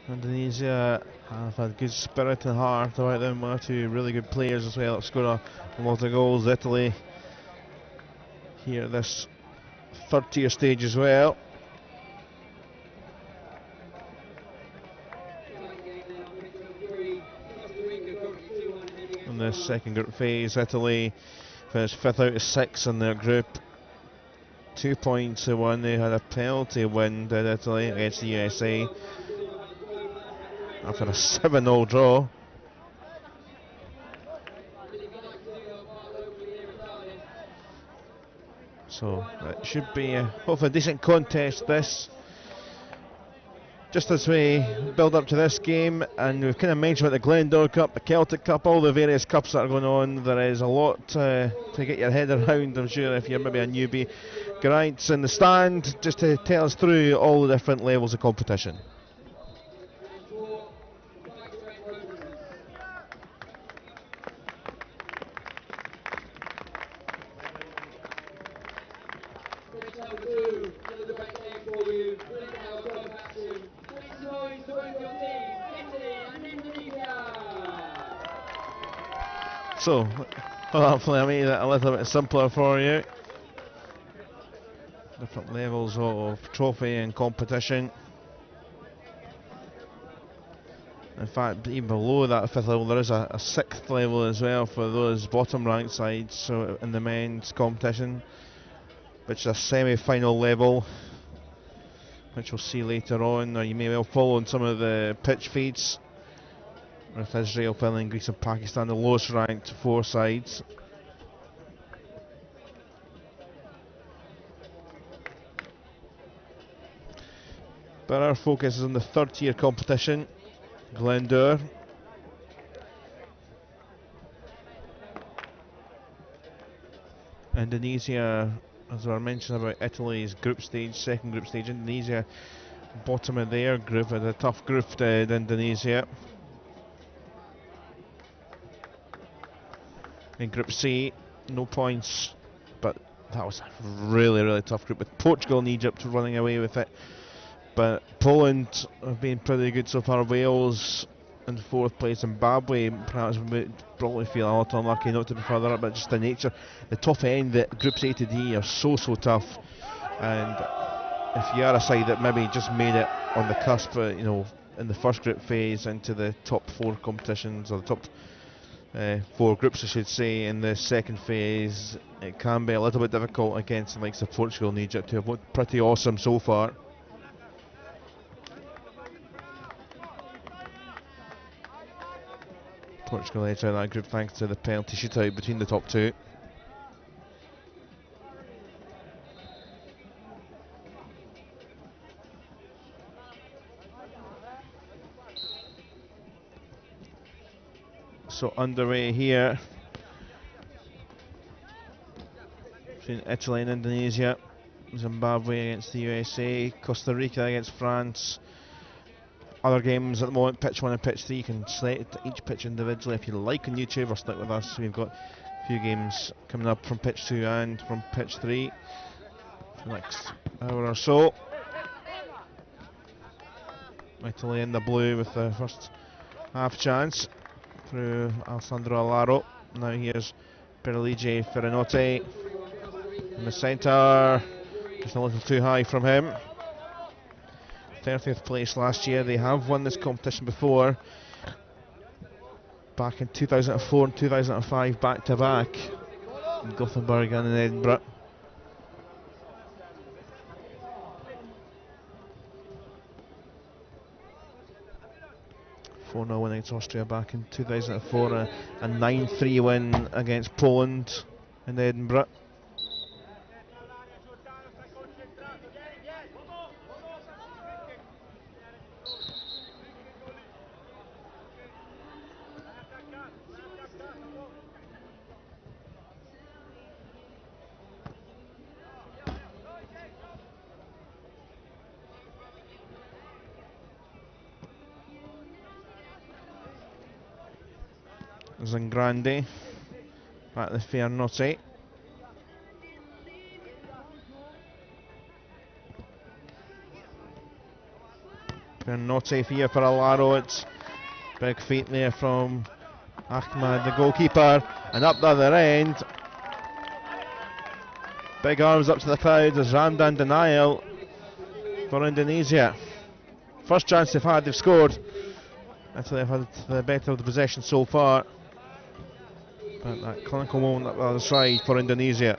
Indonesia have had good spirit and heart about them. One or two really good players as well that scored a lot of goals. Italy here at this third tier stage as well. In this second group phase, Italy finished 5th out of 6 in their group. 2 points to one. They had a penalty win, did Italy, against the USA after a 7-0 draw. So it should be hopefully a decent contest this. Just as we build up to this game, and we've kind of mentioned about the Glendore Cup, the Celtic Cup, all the various cups that are going on, there is a lot to get your head around, I'm sure, if you're maybe a newbie. Geraint's in the stand just to tell us through all the different levels of competition. So, hopefully I made it a little bit simpler for you. Different levels of trophy and competition. In fact, even below that 5th level, there is a 6th level as well for those bottom ranked sides. So in the men's competition, which is a semi-final level, which we'll see later on, or you may well follow on some of the pitch feeds, with Israel, Finland, Greece and Pakistan the lowest ranked 4 sides. But our focus is on the 3rd tier competition, Glendore. Indonesia, as I mentioned about Italy's group stage, second group stage, Indonesia bottom of their group, with a tough group to Indonesia. In Group C, no points, but that was a really tough group with Portugal and Egypt running away with it. But Poland have been pretty good so far. Wales in 4th place. Zimbabwe perhaps would probably feel a lot unlucky not to be further up, but just the nature, the top end, the groups A to D are so tough. And if you are a side that maybe just made it on the cusp, you know, in the first group phase into the top 4 competitions, or the top 4 groups I should say, in the second phase, it can be a little bit difficult against the likes of Portugal and Egypt, who have looked pretty awesome so far. Portugal edged out that group thanks to the penalty shootout between the top 2. So underway here between Italy and Indonesia, Zimbabwe against the USA, Costa Rica against France. Other games at the moment, pitch 1 and pitch 3, you can select each pitch individually if you like on YouTube, or stick with us. We've got a few games coming up from pitch 2 and from pitch 3 for the next hour or so. Italy in the blue with the first half chance through Alessandro Alaro. Now here's Pierluigi Ferrinotti in the centre, just a little too high from him. 30th place last year. They have won this competition before, back in 2004 and 2005, back to back in Gothenburg and in Edinburgh. (4-0) win against Austria back in 2004, a 9-3 win against Poland in Edinburgh. Zangrande back to Ferrinotti. not safe here for Alaro. It's big feet there from Ahmad, the goalkeeper, and up the other end. Big arms up to the crowd as Ramdan denial for Indonesia. First chance they've had, they've scored. Actually, they've had the better of the possession so far. But that clinical moment up the other side for Indonesia.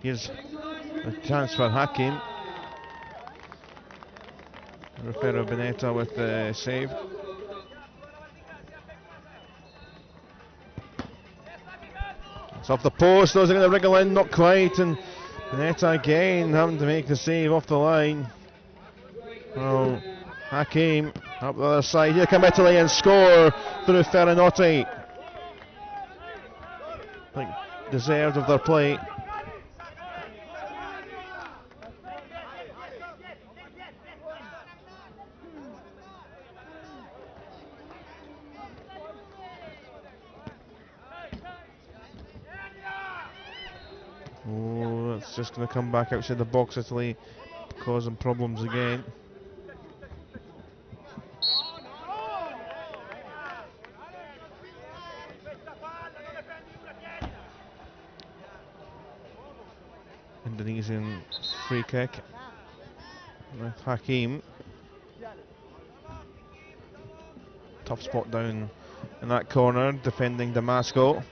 Here's a chance for Hakim. Rufero Beneta with the save. It's off the post, those are going to wriggle in, not quite, and Beneta again having to make the save off the line. Oh, Hakim up the other side, here come Italy and score through Ferranotti. I think deserved of their play. Oh, that's just going to come back outside the box, Italy, causing problems again. Indonesian free kick with Hakim. Tough spot down in that corner, defending Damasco.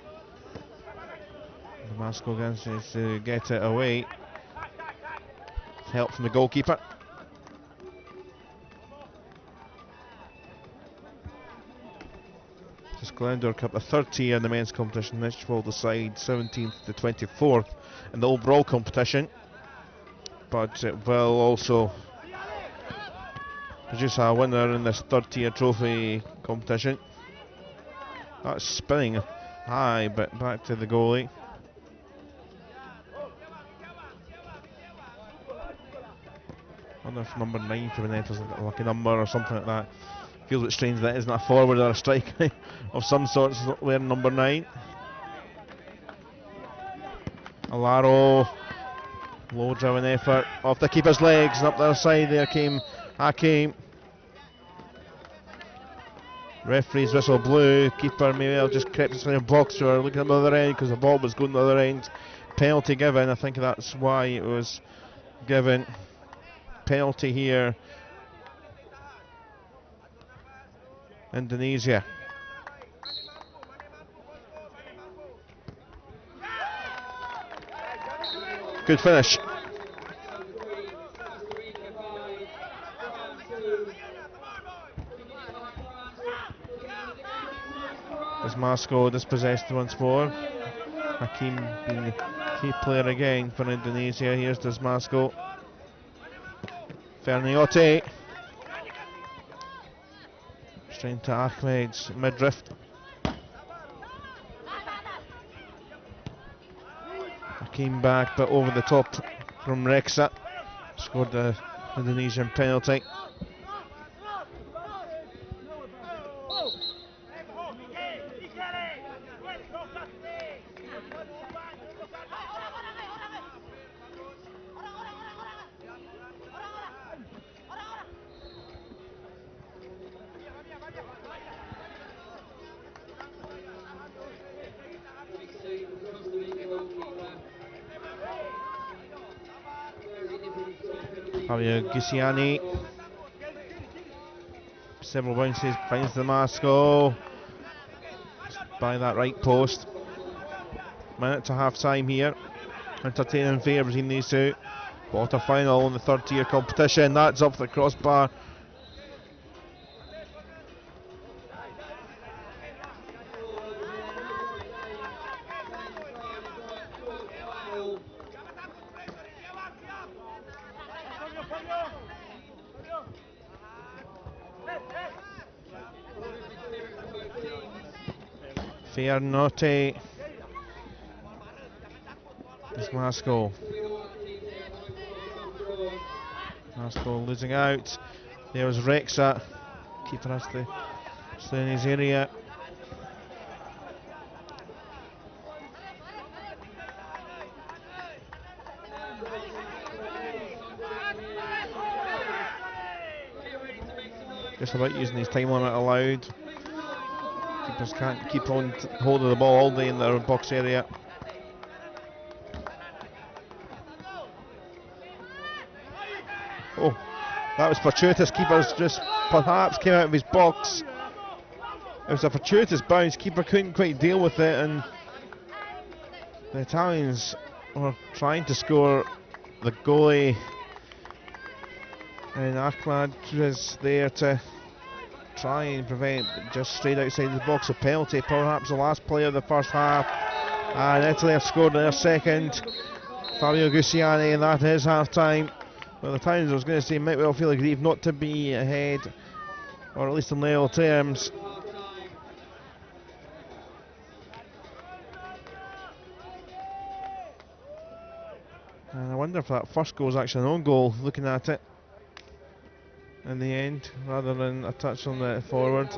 Damasco gets to get it away. Help from the goalkeeper. Just Glendower Cup, the third tier in the men's competition. This will decide 17th to 24th in the overall competition. But it will also produce a winner in this third tier trophy competition. That's spinning high, but back to the goalie. I wonder if number 9 for Beneta's a lucky number or something like that. Feels a bit strange that isn't a forward or a striker of some sort wearing number 9. Alaro, loads of an effort off the keeper's legs, and up the other side there came Hakim. Referee's whistle blew. Keeper may well just crept inside the box or looking at the other end because the ball was going to the other end. Penalty given, I think that's why it was given. Penalty here. Indonesia. Good finish. Damasco dispossessed once more. Hakim being the key player again for Indonesia. Here's Damasco. Ferniotti. Straight to Ahmed's midriff. Hakim back, but over the top from Reksa. Scored the Indonesian penalty. Javier Gisiani. Several bounces, finds Damasco. By that right post. Minute to half time here. Entertaining affair between these two. Quarter final in the third tier competition. That's up the crossbar. Ferniotti. Damasco. Pascal losing out. There's Rexa. Keeper has to stay in his area. Just about using his time limit allowed. Keepers can't keep on hold of the ball all day in their box area. Oh, that was fortuitous. Keeper's just perhaps came out of his box. It was a fortuitous bounce. Keeper couldn't quite deal with it, and the Italians were trying to score. The goalie and Ahmad was there to try and prevent, just straight outside the box. A penalty, perhaps the last play of the first half, and Italy have scored their second. Fabio Gucciani, and that is half time. Well, the Italians, I was going to say, might well feel aggrieved not to be ahead, or at least in level terms. And I wonder if that first goal is actually an own goal, looking at it in the end, rather than a touch on the forward.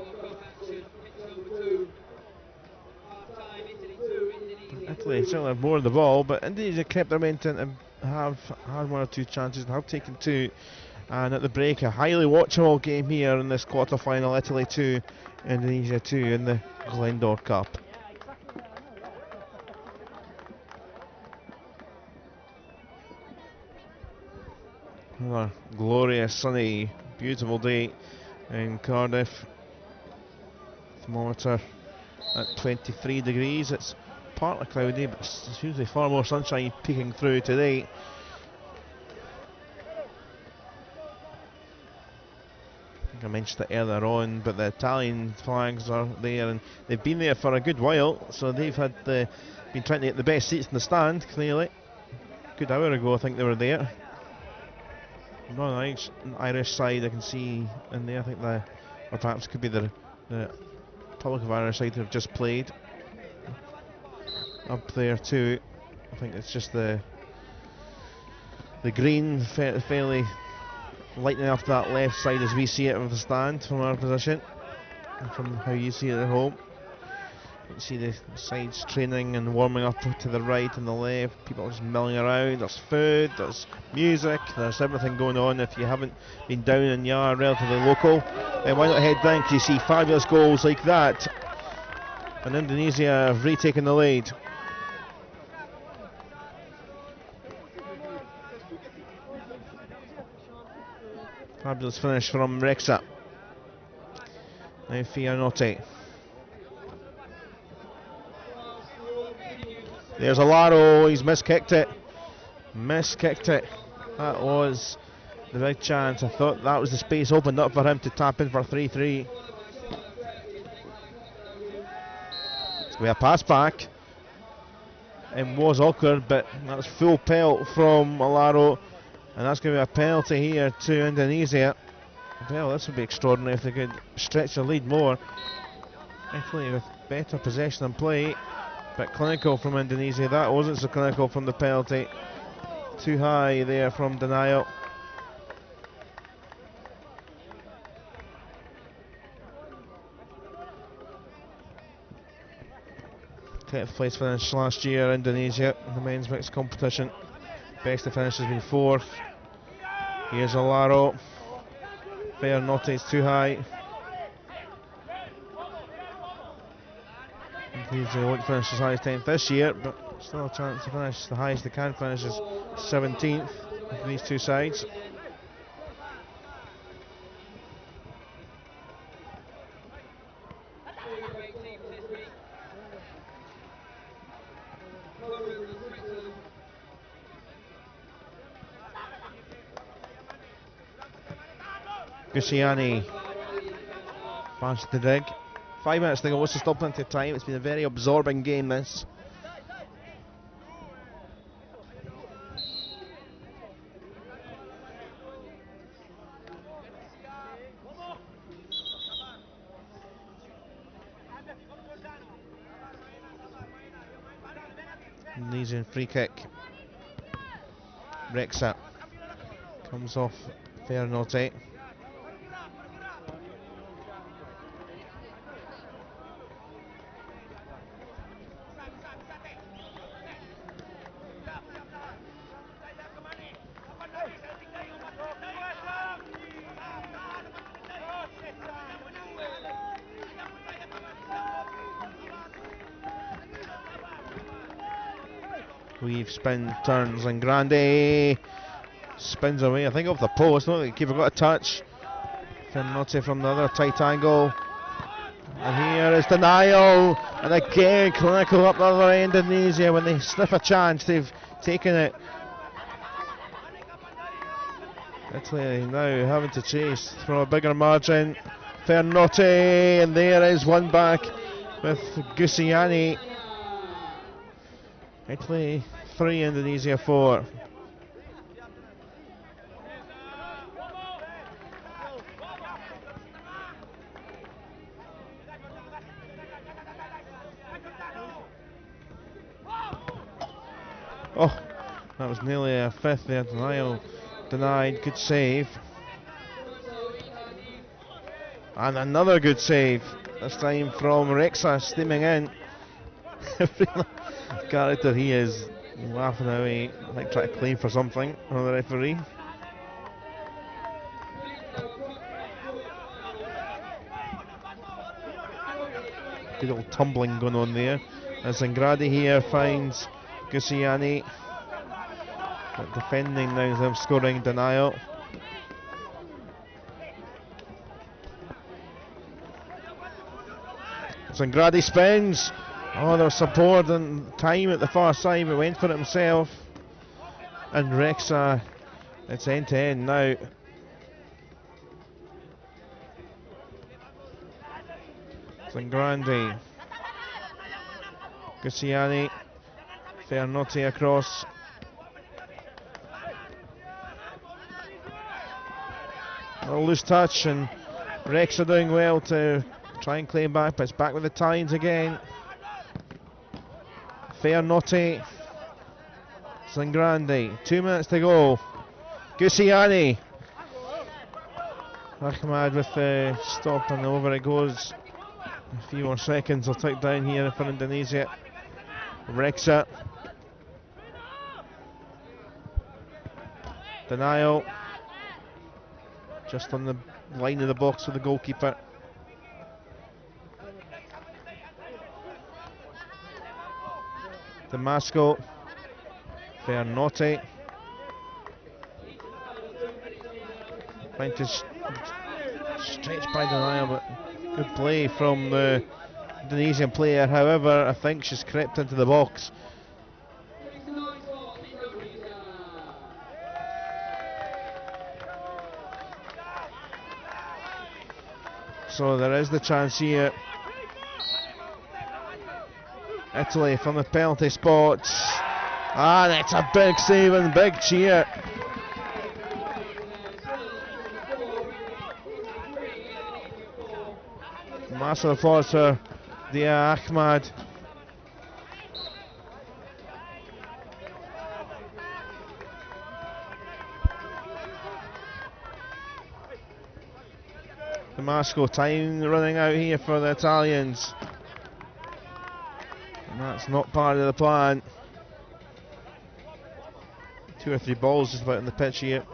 Italy certainly have more of the ball, but Indonesia kept their momentum and have had one or two chances and have taken two. And at the break, a highly watchable game here in this quarter-final. Italy 2, Indonesia 2 in the Glendor Cup. Another glorious, sunny, beautiful day in Cardiff. Thermometer at 23 degrees. It's partly cloudy, but it's usually far more sunshine peeking through today. I think I mentioned it earlier on, but the Italian flags are there, and they've been there for a good while, so they've had been trying to get the best seats in the stand, clearly. A good hour ago, I think they were there. Not an Irish side I can see in there. I think or perhaps it could be the Republic of Ireland side who have just played up there too. I think it's just the green fairly lightening up that left side as we see it of the stand from our position, and from how you see it at home. You can see the sides training and warming up to the right and the left. People are just milling around. There's food, there's music, there's everything going on. If you haven't been down in Yar, relatively local, then why not head down, because you see fabulous goals like that. And Indonesia have retaken the lead. Fabulous finish from Rexa. Now Fianotti. There's Alaro, he's miskicked it. Miskicked it. That was the big chance. I thought that was the space opened up for him to tap in for 3-3. It's going to be a pass back. It was awkward, but that's full pelt from Alaro. And that's going to be a penalty here to Indonesia. Well, this would be extraordinary if they could stretch the lead more. Italy with better possession and play, but clinical from Indonesia. That wasn't so clinical from the penalty. Too high there from Denial. Tenth place finish last year, Indonesia, in the men's mixed competition. Best to finish has been fourth. Here's Alaro. Fianotti is too high. Indonesia won't finish as high as 10th this year, but still a chance to finish. The highest they can finish is 17th for these two sides. Gucciani managed to dig. 5 minutes to go, what's the still plenty of time? It's been a very absorbing game, this. Indonesian free kick. Rexa comes off Fair naughty. Weave, spin, turns, and Grande spins away, I think off the post. Not like the keeper got a touch. Fernotty from the other tight angle. And here is denial. And again, clinical up the other end. Indonesia, when they sniff a chance, they've taken it. Italy now having to chase from a bigger margin. Fernotty, and there is one back with Gusiani. Italy 3, Indonesia 4. Oh, that was nearly a fifth there. Denial denied. Good save. And another good save. This time from Rexa, steaming in. Character he is, laughing away, like trying to claim for something on the referee. Good old tumbling going on there. As Zangradi here finds Gusiani. But defending now, them scoring denial. Zangradi spins. Oh, there's support and time at the far side, but went for it himself. And Rexa, it's end to end now. Zangrandi. Gusiani. Fernotty across. A loose touch, and Rexa doing well to try and claim back, but it's back with the Tines again. Fernotty. Zangrandi. 2 minutes to go. Gusiani. Ahmad with the stop, and over it goes. A few more seconds will tick down here for Indonesia. Rexa. Denial. Just on the line of the box with the goalkeeper. Damasco. Fernotty. Trying to stretch by denial, but good play from the Indonesian player. However, I think she's crept into the box. So there is the chance here. Italy from the penalty spot. And it's a big save and big cheer. Massive applause for Dia Ahmad. Damasco, time running out here for the Italians. And that's not part of the plan. 2 or 3 balls just about on the pitch here.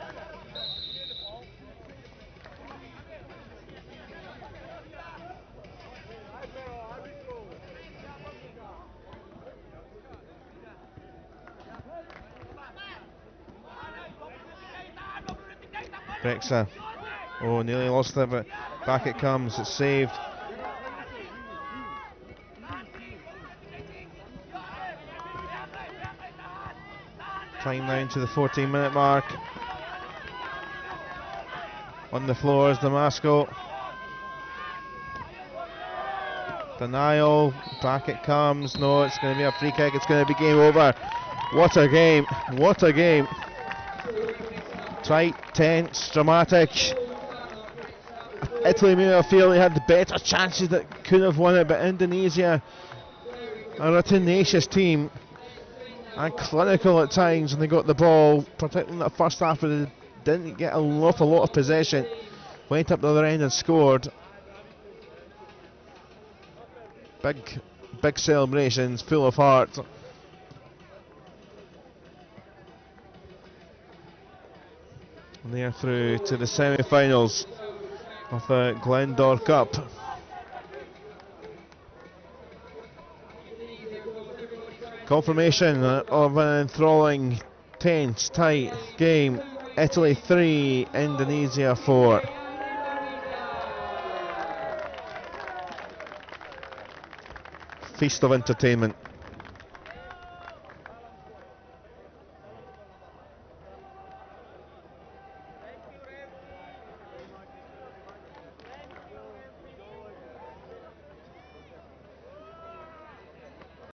Rexa. Oh, nearly lost it, but back it comes. It's saved. Time down to the 14-minute mark. On the floor is Damasco. Denial. Back it comes. No, it's going to be a free kick. It's going to be game over. What a game. What a game. Tight, tense, dramatic. Italy may have feel they had the better chances that could have won it, but Indonesia are a tenacious team and clinical at times when they got the ball, particularly in the first half of the didn't get an awful lot of possession, went up the other end and scored. Big celebrations, full of heart. And they are through to the semi-finals of the Glendor Cup. Confirmation of an enthralling, tense, tight game. Italy 3, Indonesia 4. Feast of entertainment.